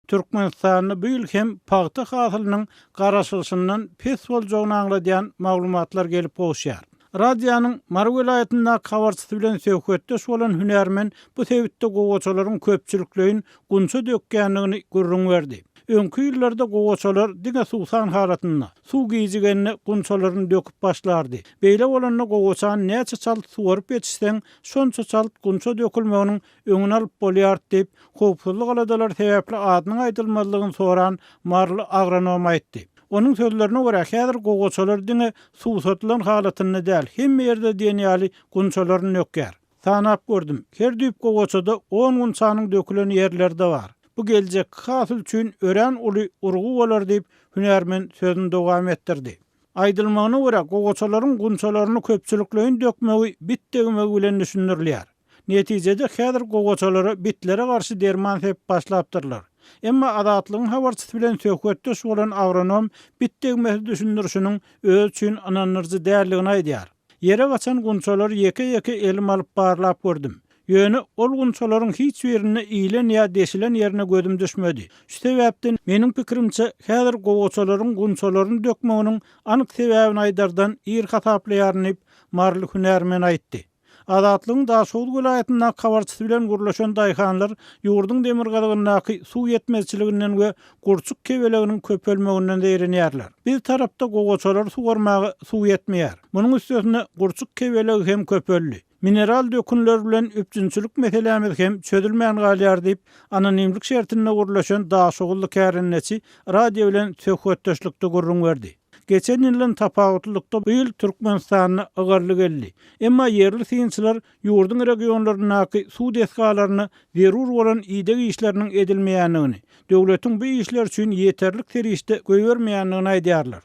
Türkmenistanyny bu ýyl hem paxta hasylynyň garaşylşyndan pes boljagyny aňladýan maglumatlar gelip goşýar. Radiýanyň Mar welaýatynda habarçysy bilen söhbetdeş bolan hünärmen bu sebitde gowaçalaryň köpçülikleýin gunça dökkenligini görüň berdi. Öňkü ýyllarda gowaçalar diňe suwsan halatynda suw giýjigenne gunçalaryny döküp başlardy. Beýle bolanda gowaçany näçe çalt suwaryp ýetişseň, şonça çalt gunça dökülmeginiň öňüni alyp bolýar diýip howpsuzlyk aladalar sebäpli adynyň aýdylmalygyny soran marly agronom aýtdy. Onun sözlerine göre häzir gowaçalar diňe suw satylan halatyny däl, hemme ýerde diýenýäli gunçalaryny dökýär. Sanap gördüm. Her düýp gowaçada 10 gunçanyň dökülen ýerlerde bar. Bu geljek hasyl üçin ören uly urgu bolar diýip hünärmen sözüni dowam etdirdi. Aýdylmagyna görä gowaçalaryň gunçalaryny köpçülikleýin dökmegi bitdegime bilen düşünýärler. Netijede häzir gowaçalary bitlere garşy derman sepip başlapdyrlar. Emma adatlygyň habarçysy bilen söhbetdeş bolan agronom bitdegime düşündürşüniň öz üçin ananyrjy däldigini aýdýar. Yere gaçan gunçalary ýeke-ýeke elim alyp barlap gördüm. Ýöne ol gunçalaryň hiç birine iýlen ýa deşilen ýerine gözüm düşmedi. Şu sebäpden meniň pikirimçe häzir gowaçalaryň gunçalaryny dökmeginiň anyk sebäbini aýdardan ýer hataplarýarny marly hünärmen aýtdy. Adatlygyň Daşoğlu welaýatynda habarçysy bilen gurlaşan daýhanlar ýurdun demirgalygyndaky suw ýetmezçiliginden we gurçuk kebeleginiň köpelmeginden erenýärler. Bir tarapda gowaçalar suwarmagy suw ýetmeýär. Munyň üstüne gurçuk kebelegi hem köpelli. Mineral dökünler bilen üpçünçülük meselemiz hem çözülmeýän galýar diýip anonimlik şertinde gurlaşan Daşoğlu kärenneçi radio bilen söhbetdeşlikde gurrun berdi. Geçen ýylyň tapawutlykda bu ýyl Türkmenistanyna agarly geldi. Emma yerli synçylar ýurdun regionlarynaky suw deskalaryny zerur bolan ýydak işleriniň edilmeýändigini, döwletiň bu işler üçin ýeterlik terişde göýbermeýändigini aýdýarlar.